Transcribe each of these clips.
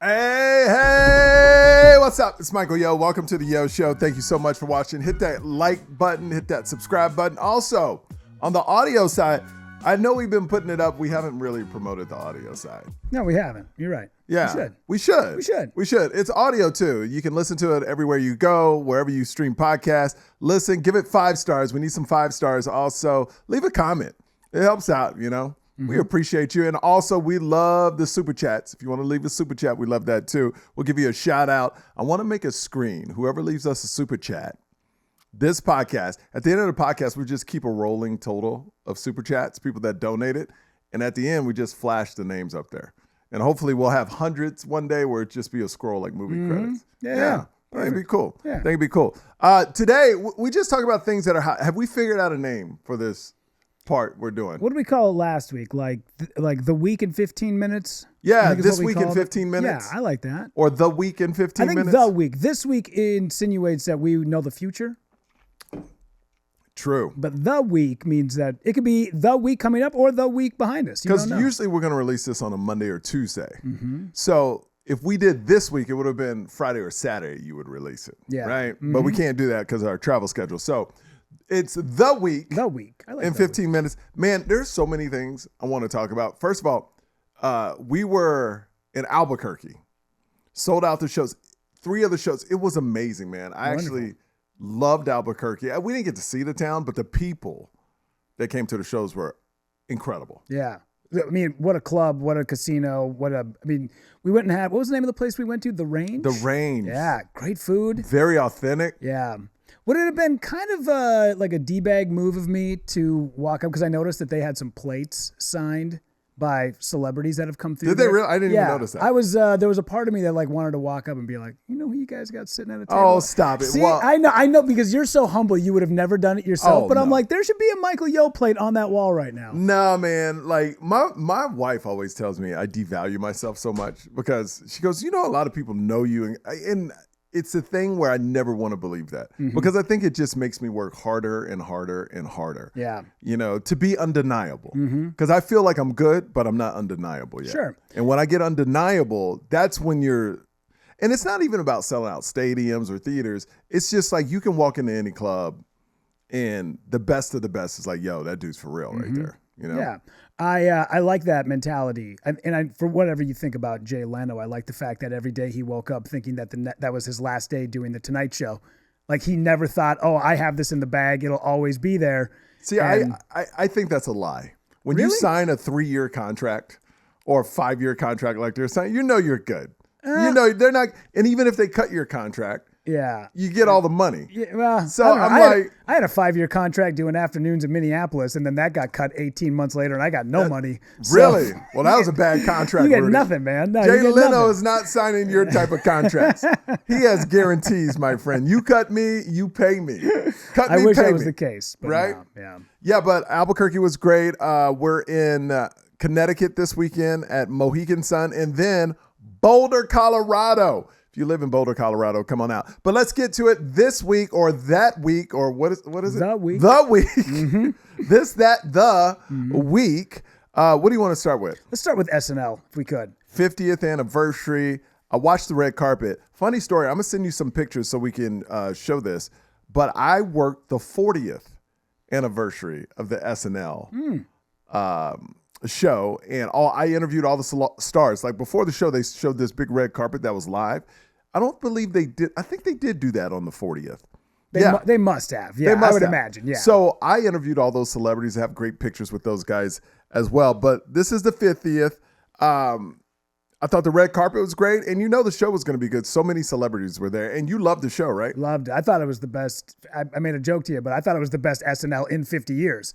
Hey, what's up? It's Michael Yo. Welcome to the Yo Show. Thank you so much for watching. Hit that like button, hit that subscribe button. Also, on the audio side, I know we've been putting it up. We haven't really promoted the audio side. No, we haven't. You're right. Yeah. We should. It's audio too. You can listen to it everywhere you go, wherever you stream podcasts. Listen, give it 5 stars. We need some 5 stars. Also, leave a comment. It helps out, you know. We appreciate you. And also, we love the super chats. If you want to leave a super chat, we love that too. We'll give you a shout out. I want to make a screen. Whoever leaves us a super chat, this podcast, at the end of the podcast, we just keep a rolling total of super chats, people that donated. And at the end, we just flash the names up there. And hopefully we'll have hundreds one day where it just be a scroll like movie credits. Yeah. That'd be cool. Yeah. That'd be cool. Today, we just talk about things that are hot. Have we figured out a name for this part we're doing? What did we call it last week? Like the week in 15 minutes? Yeah, this week in 15 minutes. Yeah, I like that. Or the week in 15 minutes. I think the week. This week insinuates that we know the future. True. But the week means that it could be the week coming up or the week behind us. Because usually we're going to release this on a Monday or Tuesday. So if we did this week, it would have been Friday or Saturday you would release it. Yeah. Right? But we can't do that because of our travel schedule. So it's the week. The week. I like in 15 minutes. Man, there's so many things I want to talk about. First of all, we were in Albuquerque. Sold out the shows. 3 other shows. It was amazing, man. I actually loved Albuquerque. We didn't get to see the town, but the people that came to the shows were incredible. Yeah. I mean, what a club, what a casino, we went and had, what was the name of the place we went to? The Range? The Range. Yeah. Great food. Very authentic. Yeah. Would it have been kind of like a D-bag move of me to walk up? Because I noticed that they had some plates signed by celebrities that have come through. Did they really? I didn't even notice that. I was there was a part of me that like wanted to walk up and be like, you know who you guys got sitting at a table? Oh, stop it. See, well, I know because you're so humble, you would have never done it yourself. But I'm like, there should be a Michael Yo plate on that wall right now. No, man. Like my wife always tells me I devalue myself so much because she goes, you know, a lot of people know you, and it's a thing where I never want to believe that because I think it just makes me work harder and harder and harder. Yeah. You know, to be undeniable. Because I feel like I'm good, but I'm not undeniable yet. Sure. And when I get undeniable, that's when and it's not even about selling out stadiums or theaters. It's just like you can walk into any club and the best of the best is like, yo, that dude's for real right there. You know? Yeah. I like that mentality. And for whatever you think about Jay Leno, I like the fact that every day he woke up thinking that that was his last day doing the Tonight Show. Like he never thought, oh, I have this in the bag. It'll always be there. See, I think that's a lie. When you sign a 3-year contract or a 5-year contract like they're signing, you know you're good. You know, they're not. And even if they cut your contract, you get all the money. Yeah, well, so I had a 5-year contract doing afternoons in Minneapolis, and then that got cut 18 months later, and I got no money. Really? Well, that was a bad contract. You get nothing, man. No, Jay Leno is not signing your type of contracts. He has guarantees, my friend. You cut me, you pay me. Cut me, I wish pay that was me. the case, but right? No, yeah. But Albuquerque was great. We're in Connecticut this weekend at Mohegan Sun, and then Boulder, Colorado. If you live in Boulder, Colorado, come on out. But let's get to it this week or that week or what is it? The week. The week. Week. What do you want to start with? Let's start with SNL, if we could. 50th anniversary. I watched the red carpet. Funny story. I'm going to send you some pictures so we can show this. But I worked the 40th anniversary of the SNL show, and I interviewed all the stars. Like before the show, they showed this big red carpet that was live. I don't believe they did. I think they did do that on the 40th. They must have. Yeah, I would imagine. Yeah. So I interviewed all those celebrities. I have great pictures with those guys as well. But this is the 50th. I thought the red carpet was great, and you know the show was going to be good. So many celebrities were there, and you loved the show, right? Loved it. I thought it was the best. I made a joke to you, but I thought it was the best SNL in 50 years.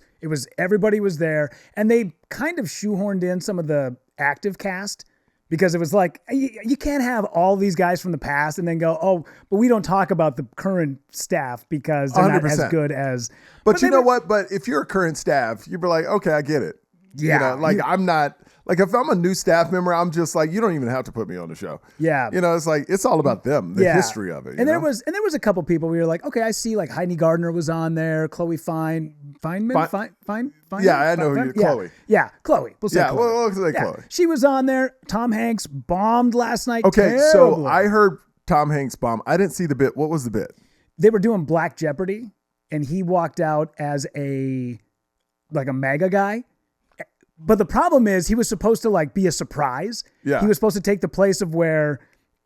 Everybody was there, and they kind of shoehorned in some of the active cast because it was like, you can't have all these guys from the past and then go, oh, but we don't talk about the current staff because they're 100%. Not as good as. But you know what? But if you're a current staff, you'd be like, okay, I get it. Yeah. You know, I'm not. Like if I'm a new staff member, I'm just like, you don't even have to put me on the show. Yeah. You know, it's like, it's all about them, the history of it. And there was a couple people where you're like, okay, I see like Heidi Gardner was on there, Chloe Fine, Feynman. Yeah, I know who you're. Chloe. Yeah, Chloe. We'll say Chloe. We'll say Chloe. She was on there. Tom Hanks bombed last night. Okay, terribly. so I heard Tom Hanks bomb. I didn't see the bit. What was the bit? They were doing Black Jeopardy, and he walked out as a MAGA guy. But the problem is he was supposed to be a surprise. Yeah. He was supposed to take the place of where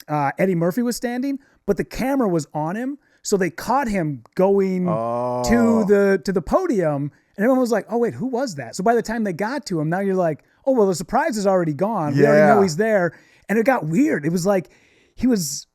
Eddie Murphy was standing, but the camera was on him. So they caught him going to the podium, and everyone was like, oh, wait, who was that? So by the time they got to him, now you're like, oh, well, the surprise is already gone. We already know he's there. And it got weird. It was like he was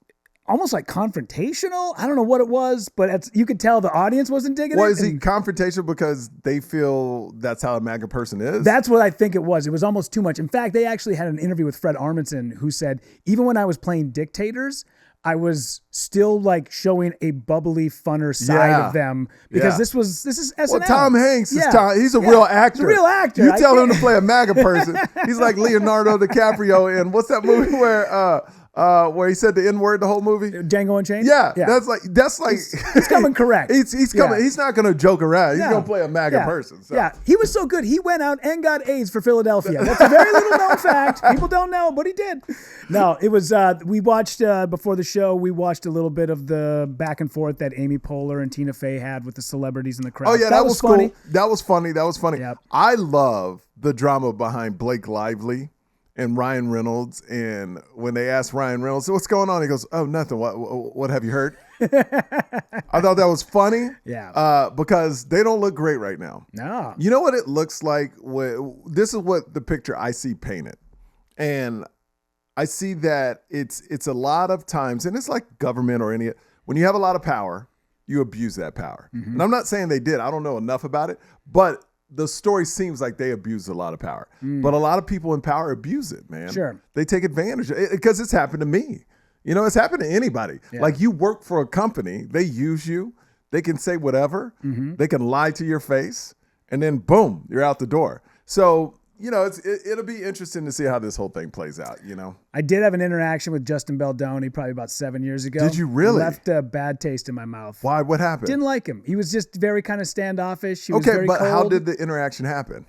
almost like confrontational. I don't know what it was, but you could tell the audience wasn't digging it. Is he confrontational because they feel that's how a MAGA person is? That's what I think it was. It was almost too much. In fact, they actually had an interview with Fred Armisen who said, even when I was playing dictators, I was still showing a bubbly, funner side of them because this is SNL. Well, Tom Hanks is he's a real actor. He's a real actor. You tell him to play a MAGA person. He's like Leonardo DiCaprio in what's that movie where he said the N-word the whole movie? Django Unchained? Yeah. That's like he's coming correct. He's coming. He's not going to joke around. He's going to play a MAGA person. So. Yeah, he was so good. He went out and got AIDS for Philadelphia. That's a very little known fact. People don't know, but he did. No, it was. We watched before the show. We watched a little bit of the back and forth that Amy Poehler and Tina Fey had with the celebrities in the crowd. Oh yeah, that was funny. Cool. That was funny. Yep. I love the drama behind Blake Lively and Ryan Reynolds. And when they asked Ryan Reynolds, so what's going on? He goes, oh, nothing. What have you heard? I thought that was funny. Yeah. Because they don't look great right now. No. You know what it looks like? This is what the picture I see painted. And I see that it's a lot of times, and it's like government or when you have a lot of power, you abuse that power. Mm-hmm. And I'm not saying they did. I don't know enough about it. But the story seems like they abused a lot of power. But a lot of people in power abuse it, man. Sure. They take advantage of it because it's happened to me. It's happened to anybody. Yeah. Like you work for a company, they use you. They can say whatever. Mm-hmm. They can lie to your face. And then boom, you're out the door. So, it'll be interesting to see how this whole thing plays out, I did have an interaction with Justin Baldoni probably about 7 years ago. Did you really? Left a bad taste in my mouth. Why? What happened? Didn't like him. He was just very kind of standoffish. He was very but cold. How did the interaction happen?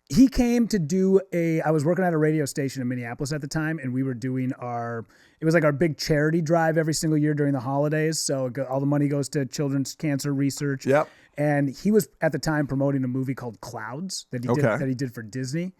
He came to do I was working at a radio station in Minneapolis at the time, and we were doing it was like our big charity drive every single year during the holidays. So all the money goes to children's cancer research. Yep. And he was at the time promoting a movie called Clouds that he did for Disney.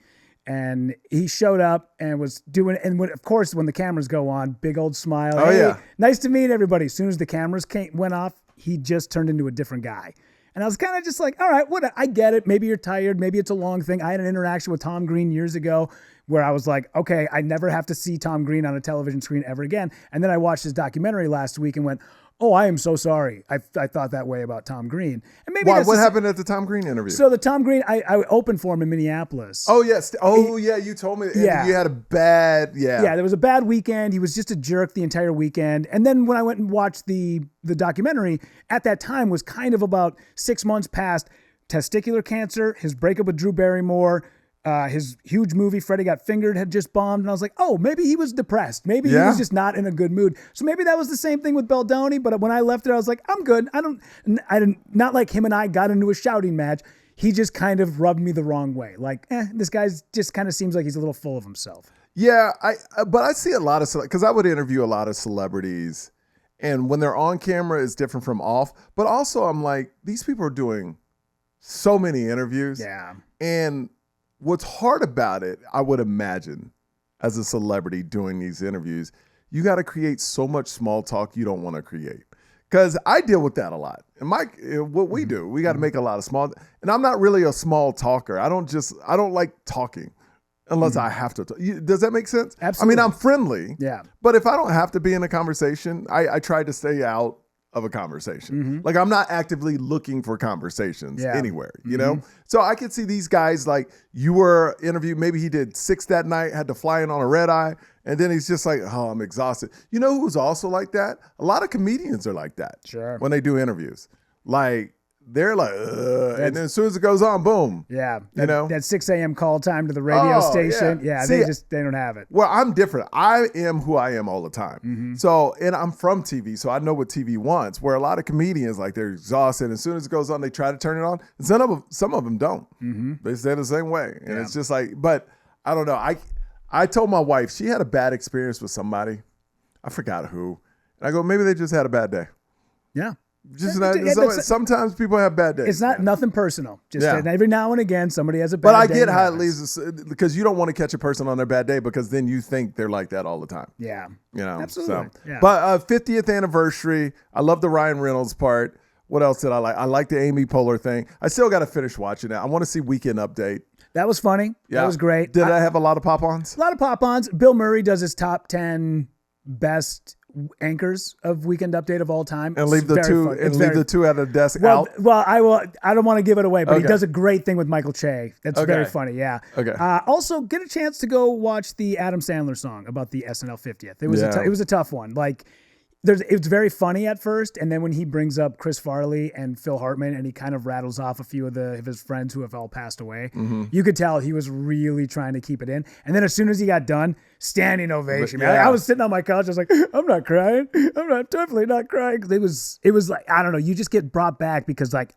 And he showed up and was doing, and of course, when the cameras go on, big old smile. Oh, hey, yeah. Nice to meet everybody. As soon as the cameras went off, he just turned into a different guy. And I was kind of just like, all right, I get it. Maybe you're tired. Maybe it's a long thing. I had an interaction with Tom Green years ago where I was like, okay, I never have to see Tom Green on a television screen ever again. And then I watched his documentary last week and went, oh, I am so sorry. I thought that way about Tom Green. And maybe what happened at the Tom Green interview? So the Tom Green, I opened for him in Minneapolis. Oh, yes. Oh, yeah. You told me. Yeah. You had a bad, Yeah, there was a bad weekend. He was just a jerk the entire weekend. And then when I went and watched the documentary, at that time was kind of about 6 months past testicular cancer, his breakup with Drew Barrymore, his huge movie, Freddie Got Fingered, had just bombed. And I was like, oh, maybe he was depressed. Maybe he was just not in a good mood. So maybe that was the same thing with Baldoni. But when I left it, I was like, I'm good. I didn't, not like him and I got into a shouting match. He just kind of rubbed me the wrong way. Like, this guy's just kind of seems like he's a little full of himself. Yeah, but I see a lot of, because I would interview a lot of celebrities. And when they're on camera, it's different from off. But also I'm like, these people are doing so many interviews. Yeah. And what's hard about it, I would imagine, as a celebrity doing these interviews, you got to create so much small talk you don't want to create. Because I deal with that a lot. And what we do, we got to make a lot of small, and I'm not really a small talker. I don't like talking unless I have to talk. Does that make sense? Absolutely. I mean, I'm friendly. Yeah. But if I don't have to be in a conversation, I try to stay out of a conversation. Mm-hmm. Like I'm not actively looking for conversations anywhere, you know? So I could see these guys, like you were interviewed, maybe he did 6 that night, had to fly in on a red eye. And then he's just like, oh, I'm exhausted. You know who's also like that? A lot of comedians are like that. Sure. When they do interviews. Like they're like, and then as soon as it goes on, boom. Yeah. That 6 a.m. call time to the radio station. Yeah. See, they don't have it. Well, I'm different. I am who I am all the time. Mm-hmm. So, and I'm from TV, so I know what TV wants, where a lot of comedians, like, they're exhausted. As soon as it goes on, they try to turn it on. And some of them don't. Mm-hmm. They stay the same way. And it's just like, but I don't know. I told my wife, she had a bad experience with somebody. I forgot who. And I go, maybe they just had a bad day. Yeah. Sometimes people have bad days. It's not nothing personal. Just every now and again, somebody has a bad day. But I get how it leads, because you don't want to catch a person on their bad day, because then you think they're like that all the time. Yeah. So. Absolutely. Yeah. But 50th anniversary. I love the Ryan Reynolds part. What else did I like? I like the Amy Poehler thing. I still got to finish watching it. I want to see Weekend Update. That was funny. Yeah. That was great. Did I have a lot of pop-ons? A lot of pop-ons. Bill Murray does his top 10 best anchors of Weekend Update of all time, and leave the two at a desk out. Well, I don't want to give it away, but he does a great thing with Michael Che. That's very funny. Yeah. Okay. Also, get a chance to go watch the Adam Sandler song about the SNL 50th. It was a tough one. Like, it's very funny at first, and then when he brings up Chris Farley and Phil Hartman, and he kind of rattles off a few of his friends who have all passed away, you could tell he was really trying to keep it in. And then as soon as he got done, standing ovation. Man. I was sitting on my couch, I was like, I'm not crying. I'm definitely not crying. It was like, I don't know, you just get brought back, because like,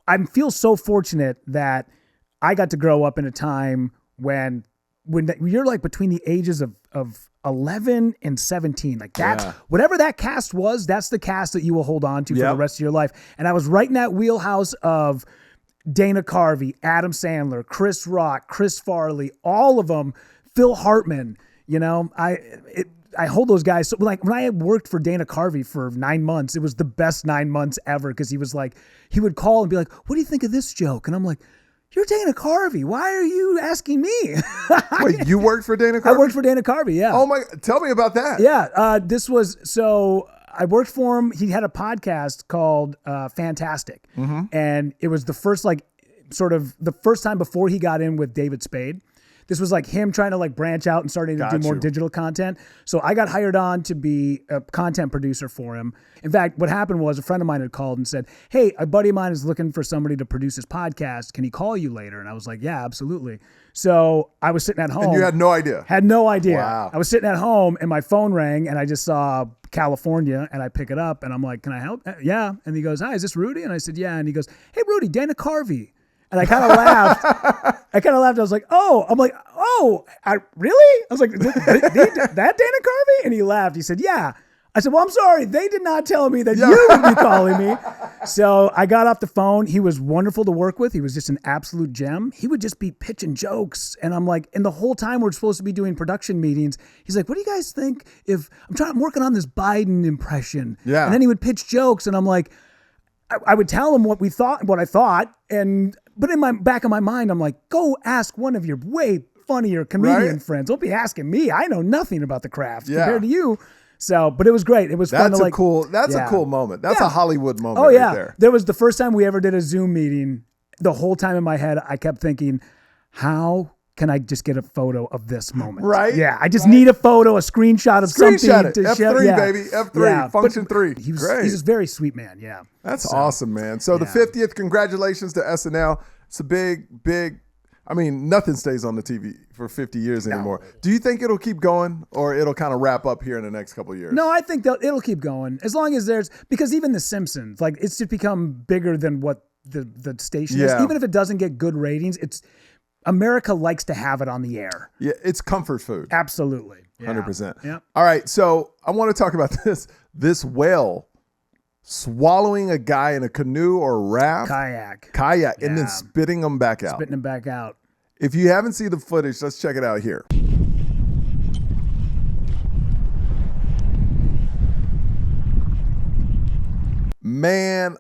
I feel so fortunate that I got to grow up in a time when you're like between the ages of 11 and 17, like that's whatever that cast was, that's the cast that you will hold on to for the rest of your life. And I was right in that wheelhouse of Dana Carvey, Adam Sandler, Chris Rock, Chris Farley, all of them, Phil Hartman. I hold those guys. So like when I had worked for Dana Carvey for 9 months, it was the best 9 months ever, because he would call and be like, what do you think of this joke? And I'm like, you're Dana Carvey. Why are you asking me? Wait, you worked for Dana Carvey? I worked for Dana Carvey, yeah. Oh my, tell me about that. Yeah, I worked for him. He had a podcast called Fantastic. Mm-hmm. And it was the first time before he got in with David Spade. This was like him trying to like branch out and starting to do more digital content. So I got hired on to be a content producer for him. In fact, what happened was a friend of mine had called and said, hey, a buddy of mine is looking for somebody to produce his podcast. Can he call you later? And I was like, yeah, absolutely. So I was sitting at home. And you had no idea? Had no idea. Wow. I was sitting at home and my phone rang and I just saw California, and I pick it up and I'm like, can I help? Yeah. And he goes, hi, is this Rudy? And I said, yeah. And he goes, hey, Rudy, Dana Carvey. And I kind of laughed. I was like, really? I was like, that Dana Carvey? And he laughed. He said, yeah. I said, well, I'm sorry. They did not tell me that you would be calling me. So I got off the phone. He was wonderful to work with. He was just an absolute gem. He would just be pitching jokes. And I'm like, and the whole time we're supposed to be doing production meetings, he's like, what do you guys think if I'm working on this Biden impression? Yeah. And then he would pitch jokes. And I'm like, I would tell him what I thought. But in my back of my mind, I'm like, go ask one of your way funnier comedian friends. Don't be asking me. I know nothing about the craft compared to you. So, but it was great. It was fun to like. That's a cool moment. That's a Hollywood moment. Oh yeah. Right there. There was the first time we ever did a Zoom meeting. The whole time in my head, I kept thinking, how can I just get a photo of this moment? Right. Yeah. I just need a photo, a screenshot of something. It. F3, baby. F3. Yeah. Function 3. Great. He's a very sweet man. Yeah. That's awesome, man. So the 50th, congratulations to SNL. It's a big, I mean, nothing stays on the TV for 50 years anymore. Do you think it'll keep going, or it'll kind of wrap up here in the next couple of years? No, I think it'll keep going as long as because even The Simpsons, like, it's just become bigger than what the station is. Even if it doesn't get good ratings, America likes to have it on the air. Yeah, it's comfort food. Absolutely. 100%. Yeah. All right, so I want to talk about this whale swallowing a guy in a canoe or raft. Kayak, and then spitting him back out. Spitting him back out. If you haven't seen the footage, let's check it out here. Man,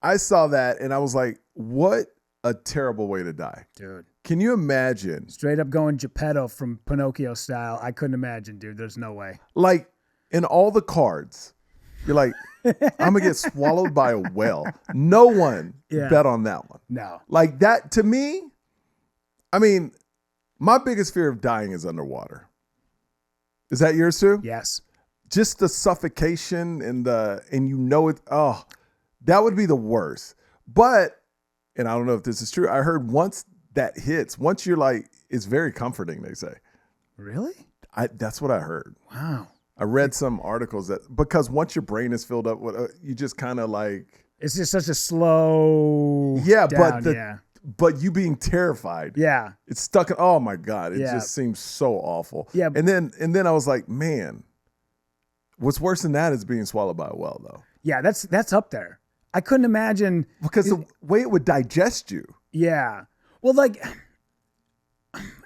I saw that and I was like, what a terrible way to die. Dude. Can you imagine? Straight up going Geppetto from Pinocchio style. I couldn't imagine, dude. There's no way. Like, in all the cards, you're like, I'm going to get swallowed by a whale. No one bet on that one. No. Like, that, to me, I mean, my biggest fear of dying is underwater. Is that yours too? Yes. Just the suffocation and that would be the worst. But, and I don't know if this is true, I heard once that hits, once you're like, it's very comforting, they say. Really? That's what I heard. Wow. I read some articles that, because once your brain is filled up with, you just kind of like. It's just such a slow. Yeah, down, but you being terrified. Yeah. It's stuck. Oh my God. It just seems so awful. Yeah. And then I was like, man, what's worse than that is being swallowed by a whale though. Yeah, that's up there. I couldn't imagine. Because the way it would digest you. Yeah. Well, like.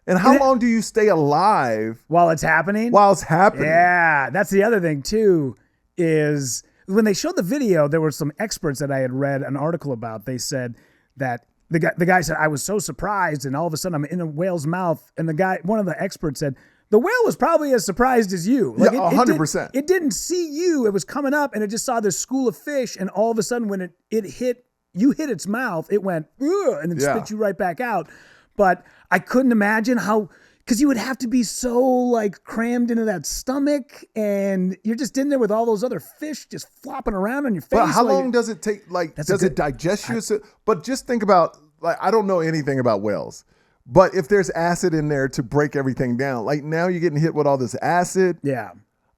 And how long do you stay alive while it's happening? Yeah, that's the other thing too. Is when they showed the video, there were some experts that I had read an article about. They said that the guy said, I was so surprised, and all of a sudden I'm in a whale's mouth, and one of the experts said the whale was probably as surprised as you. Like 100%. It didn't see you. It was coming up, and it just saw this school of fish, and all of a sudden when it hit its mouth, it went ugh, and then spit you right back out. But I couldn't imagine how, because you would have to be so like crammed into that stomach, and you're just in there with all those other fish just flopping around on your face. But how long does it take? Like, does it digest you? But just think about, like, I don't know anything about whales, but if there's acid in there to break everything down, like now you're getting hit with all this acid. Yeah.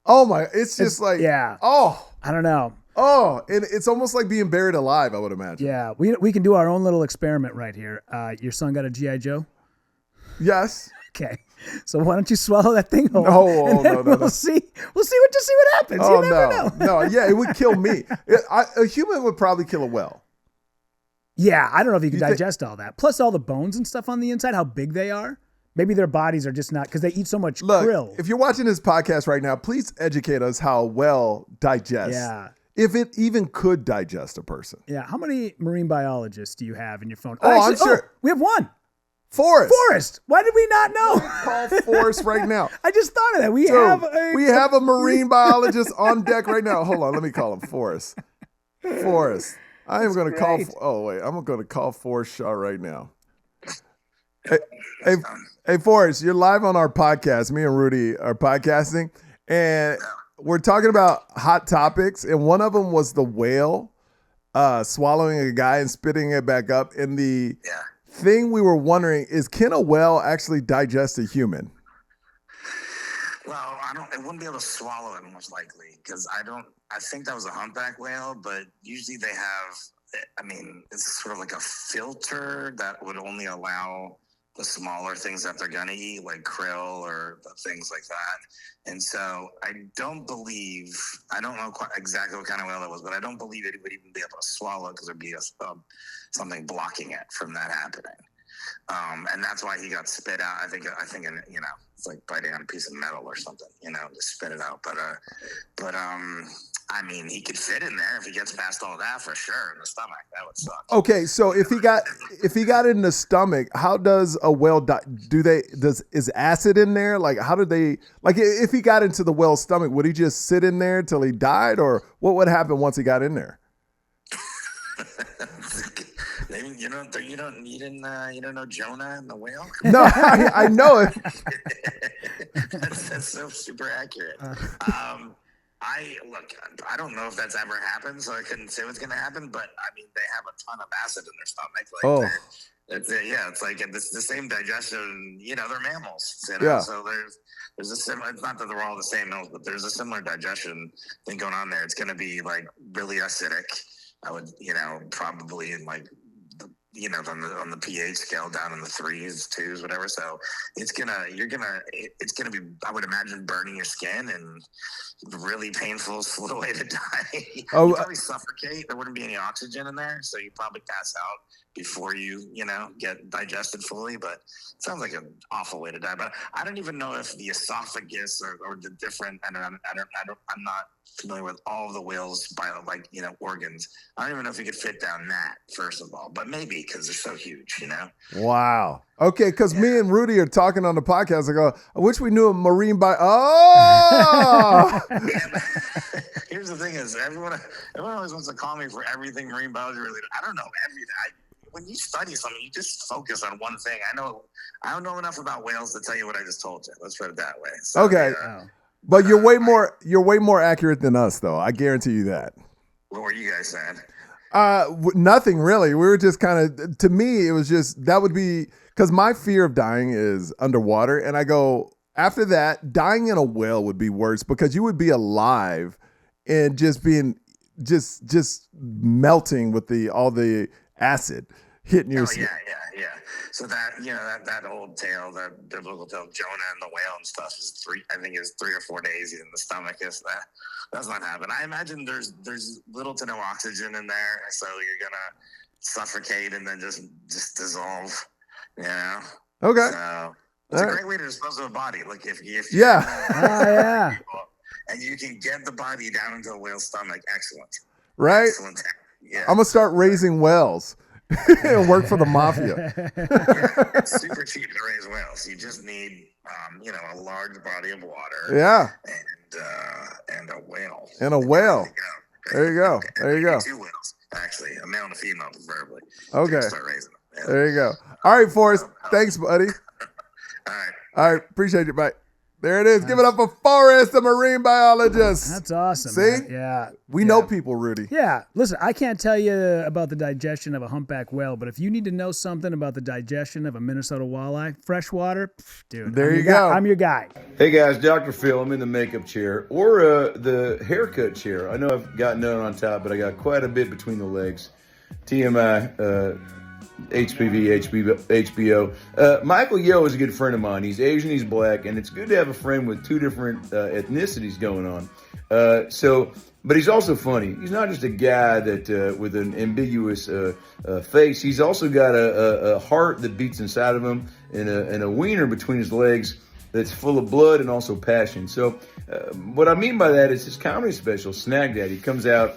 Oh my, it's just like, oh, I don't know. Oh, and it's almost like being buried alive, I would imagine. Yeah, we can do our own little experiment right here. Your son got a G.I. Joe? Yes. Okay. So why don't you swallow that thing whole? No. We'll see what happens. Oh, you never know. No, yeah, it would kill me. A human would probably kill a whale. Yeah, I don't know if you can digest all that. Plus all the bones and stuff on the inside, how big they are. Maybe their bodies are just not, because they eat so much krill. If you're watching this podcast right now, please educate us how a whale digests. Yeah. If it even could digest a person. Yeah. How many marine biologists do you have in your phone? I'm sure. We have one. Forrest. Why did we not know? Call Forrest right now. I just thought of that. We have a marine biologist on deck right now. Hold on. Let me call him Forrest. Forrest. I am going to call. Oh, wait. I'm going to call Forrest Shaw right now. Hey, Forrest, you're live on our podcast. Me and Rudy are podcasting. And we're talking about hot topics, and one of them was the whale swallowing a guy and spitting it back up. And the thing we were wondering is, can a whale actually digest a human? Well, it wouldn't be able to swallow it most likely, because I think that was a humpback whale, but usually they have, it's sort of like a filter that would only allow the smaller things that they're going to eat, like krill or things like that. And so I don't know quite exactly what kind of whale it was, but I don't believe it would even be able to swallow, because there'd be something blocking it from that happening. And that's why he got spit out. I think, it's like biting on a piece of metal or something, to spit it out. But he could fit in there if he gets past all that, for sure, in the stomach. That would suck. Okay, so if he got it in the stomach, how does a whale die? Is acid in there? Like, how do they, like, if he got into the whale's stomach, would he just sit in there till he died, or what would happen once he got in there? You didn't know Jonah and the whale? No, I know it. That's so super accurate. I don't know if that's ever happened, so I couldn't say what's going to happen, but they have a ton of acid in their stomach. It's like it's the same digestion, they're mammals, Yeah. So there's a similar, it's not that they're all the same mammals, but there's a similar digestion thing going on there. It's going to be like really acidic. I would, probably in like, on the pH scale down in the 3s, 2s, whatever. So it's gonna be, I would imagine, burning your skin and really painful, slow way to die. You'd probably suffocate. There wouldn't be any oxygen in there, so you'd probably pass out before you get digested fully. But it sounds like an awful way to die. But I don't even know if the esophagus or the different. I'm not familiar with all of the whales' organs. I don't even know if you could fit down that, first of all, but maybe, because they're so huge, Wow. Okay, because me and Rudy are talking on the podcast. I go, I wish we knew a marine Oh! Here's the thing: is everyone always wants to call me for everything marine biology related. I don't know everything. When you study something, you just focus on one thing. I don't know enough about whales to tell you what I just told you. Let's put it that way. So, okay. But you're way more accurate than us, though. I guarantee you that. What were you guys saying? Nothing really. We were just kind of, to me, it was just, that would be, because my fear of dying is underwater. And I go, after that, dying in a whale would be worse because you would be alive and just being, just melting with all the acid hitting your skin. Yeah. So that, that old tale, that biblical tale, Jonah and the whale and stuff is 3 or 4 days in the stomach. That's not happening. I imagine there's little to no oxygen in there. So you're going to suffocate and then just dissolve, Okay. So it's a great way to dispose of a body. Like if yeah. And you can get the body down into a whale's stomach. Excellent. Right? Excellent. Yeah. I'm going to start raising whales and work for the mafia. It's super cheap to raise whales. You just need, a large body of water. Yeah. And a whale. And a whale. There you go. There you go. 2 whales, actually. A male and a female, preferably. Okay. Start raising them. Yeah. There you go. All right, Forrest. Thanks, buddy. All right. Appreciate you. Bye. There it is. Give it up for Forrest, the marine biologist. That's awesome. See? Man. Yeah. We know people, Rudy. Yeah. Listen, I can't tell you about the digestion of a humpback whale, but if you need to know something about the digestion of a Minnesota walleye, freshwater, dude. There you go. I'm your guy. Hey guys, Dr. Phil. I'm in the makeup chair or the haircut chair. I know I've got none on top, but I got quite a bit between the legs. TMI, HPV, HBO. Michael Yo is a good friend of mine. He's Asian, he's black, and it's good to have a friend with 2 different ethnicities going on. But he's also funny. He's not just a guy that with an ambiguous face. He's also got a heart that beats inside of him and a wiener between his legs that's full of blood and also passion. So what I mean by that is his comedy special, Snack Daddy, comes out.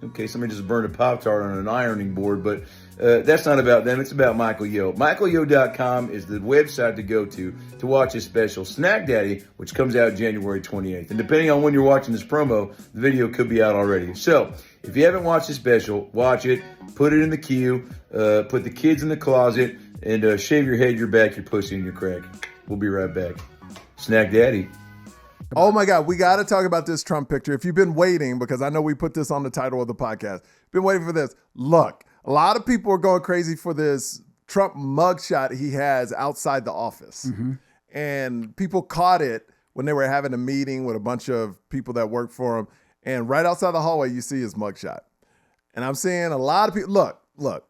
Okay, somebody just burned a Pop-Tart on an ironing board, but that's not about them. It's about Michael Yo. MichaelYo.com is the website to go to watch his special, Snack Daddy, which comes out January 28th. And depending on when you're watching this promo, the video could be out already. So if you haven't watched the special, watch it, put it in the queue, put the kids in the closet, and shave your head, your back, your pussy, and your crack. We'll be right back. Snack Daddy. Oh my God, we got to talk about this Trump picture. If you've been waiting, because I know we put this on the title of the podcast, been waiting for this. Look, a lot of people are going crazy for this Trump mugshot he has outside the office. Mm-hmm. And people caught it when they were having a meeting with a bunch of people that work for him. And right outside the hallway, you see his mugshot. And I'm seeing a lot of people, look,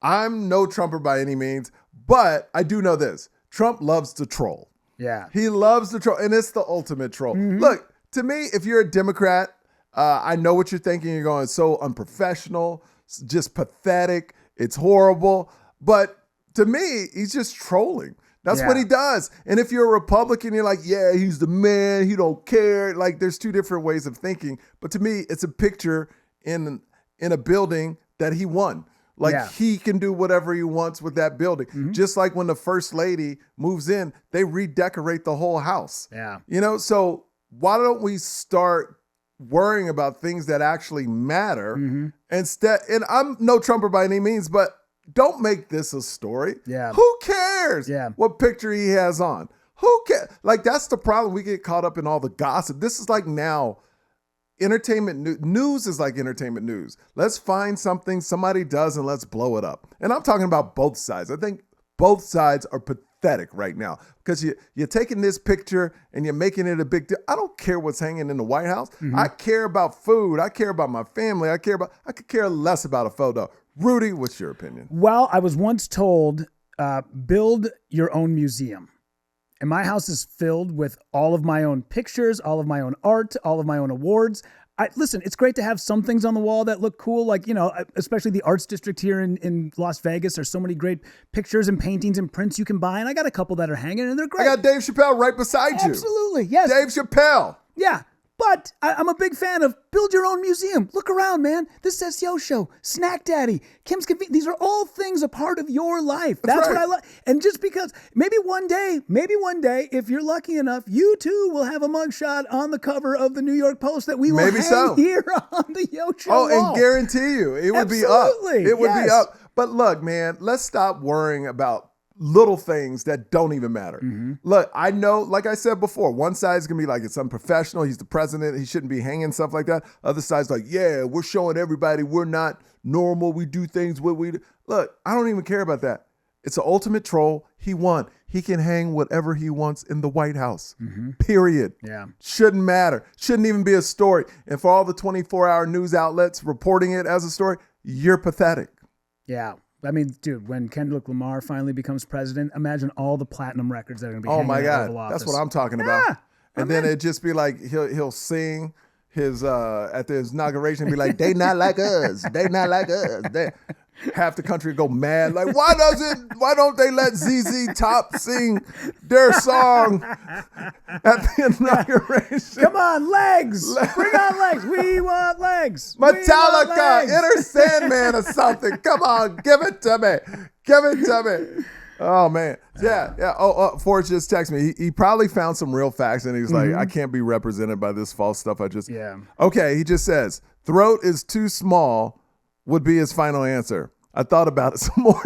I'm no Trumper by any means, but I do know this. Trump loves to troll. Yeah. He loves to troll, and it's the ultimate troll. Mm-hmm. Look, to me, if you're a Democrat, I know what you're thinking. You're going, so unprofessional, just pathetic, it's horrible. But to me, he's just trolling. That's what he does. And if you're a Republican, you're like, yeah, he's the man, he don't care. Like, there's 2 different ways of thinking. But to me, it's a picture in a building that he won. Like he can do whatever he wants with that building. Mm-hmm. Just like when the first lady moves in, they redecorate the whole house. Yeah. So why don't we start worrying about things that actually matter instead? And I'm no Trumper by any means, but don't make this a story. Yeah. Who cares what picture he has on? Who cares? Like, that's the problem. We get caught up in all the gossip. This is like now entertainment news is like entertainment news. Let's find something somebody does and let's blow it up. And I'm talking about both sides. I think both sides are pathetic right now because you're taking this picture and you're making it a big deal. I don't care what's hanging in the White House. Mm-hmm. I care about food. I care about my family. I could care less about a photo. Rudy, what's your opinion? Well, I was once told, build your own museum. And my house is filled with all of my own pictures, all of my own art, all of my own awards. Listen, it's great to have some things on the wall that look cool, like, especially the Arts District here in Las Vegas. There's so many great pictures and paintings and prints you can buy, and I got a couple that are hanging, and they're great. I got Dave Chappelle right beside you. Absolutely, yes. Dave Chappelle. Yeah. But I'm a big fan of build your own museum. Look around, man. This SEO show, Snack Daddy, Kim's Convenience. These are all things a part of your life. That's right. What I like. And just because maybe one day, if you're lucky enough, you too will have a mugshot on the cover of the New York Post that we will hang here on the Yo Show wall. And guarantee you, it would be up. It would be up. But look, man, let's stop worrying about little things that don't even matter. Mm-hmm. Look, I know, like I said before, one side's going to be like, it's unprofessional. He's the president. He shouldn't be hanging, stuff like that. Other side's like, yeah, we're showing everybody we're not normal. We do things what we do. Look, I don't even care about that. It's the ultimate troll. He won. He can hang whatever he wants in the White House. Period. Yeah. Shouldn't matter. Shouldn't even be a story. And for all the 24-hour news outlets reporting it as a story, you're pathetic. Yeah. I mean, dude, when Kendrick Lamar finally becomes president, imagine all the platinum records that are going to be hanging in the Oval Office. That's what I'm talking about. And then it just be like he'll sing his at his inauguration and be like, they not like us. They not like us. Half the country go mad. Like, why don't they let ZZ Top sing their song at the inauguration? Come on, legs. Bring on legs. We want legs. Metallica, Enter Sandman or something. Come on, give it to me. Give it to me. Oh, man. Yeah. Forrest just texted me. He probably found some real facts, and he's like, I can't be represented by this false stuff I just... Yeah. Okay, he just says, throat is too small would be his final answer. I thought about it some more.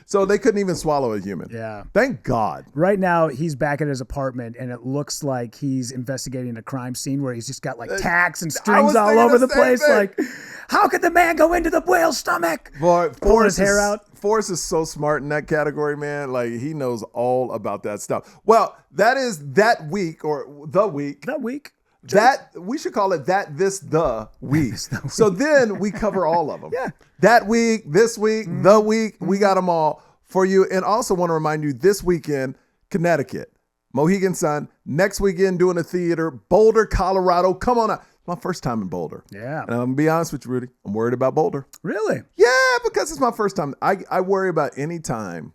So they couldn't even swallow a human. Yeah. Thank God. Right now, he's back at his apartment, and it looks like he's investigating a crime scene where he's just got like tacks and strings all over the place. Thing. Like, how could the man go into the whale's stomach? Boy, pour his hair out. Forrest is so smart in that category, man. Like, he knows all about that stuff. Well, that is that week or the week. That week. That we should call it the week. So then we cover all of them. Yeah. That week, this week, the week, we got them all for you. And also want to remind you this weekend, Connecticut, Mohegan Sun, next weekend doing a theater, Boulder, Colorado. Come on out. It's my first time in Boulder. Yeah. And I'm going to be honest with you, Rudy. I'm worried about Boulder. Really? Yeah, because it's my first time. I worry about any time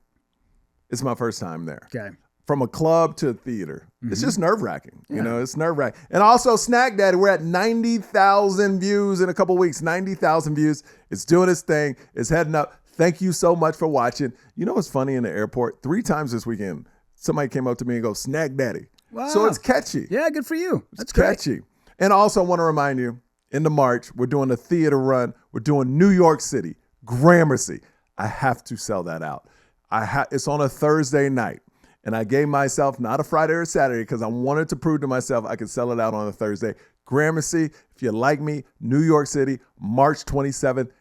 it's my first time there. Okay. From a club to a theater. It's just nerve-wracking. You know, it's nerve-wracking. And also, Snack Daddy, we're at 90,000 views in a couple weeks. 90,000 views. It's doing its thing. It's heading up. Thank you so much for watching. You know what's funny in the airport? 3 times this weekend, somebody came up to me and goes, Snack Daddy. Wow. So it's catchy. Yeah, good for you. That's catchy. And also, I want to remind you, into March, we're doing a theater run. We're doing New York City, Gramercy. I have to sell that out. It's on a Thursday night. And I gave myself not a Friday or a Saturday because I wanted to prove to myself I could sell it out on a Thursday. Gramercy, if you like me, New York City, March 27th.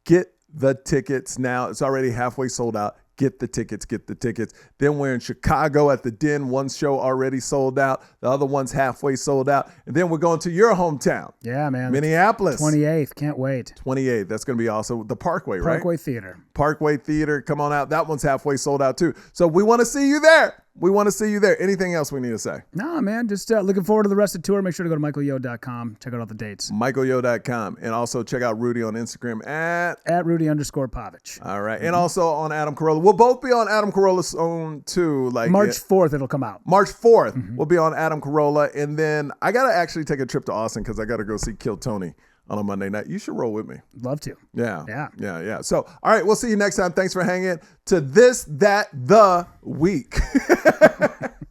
Get the tickets now. It's already halfway sold out. Get the tickets, get the tickets. Then we're in Chicago at the Den. One show already sold out. The other one's halfway sold out. And then we're going to your hometown. Yeah, man. Minneapolis. 28th. Can't wait. 28th. That's going to be also the Parkway, right? Parkway Theater. Parkway Theater. Come on out. That one's halfway sold out too. So we want to see you there. We want to see you there. Anything else we need to say? No, man. Just looking forward to the rest of the tour. Make sure to go to michaelyo.com. Check out all the dates. michaelyo.com. And also check out Rudy on Instagram at Rudy_Pavich. All right. And also on Adam Carolla. We'll both be on Adam Carolla's own too. Like March 4th, it'll come out. March 4th, we'll be on Adam Carolla. And then I got to actually take a trip to Austin because I got to go see Kill Tony on a Monday night. You should roll with me. Love to. Yeah. So, all right, we'll see you next time. Thanks for hanging to the week.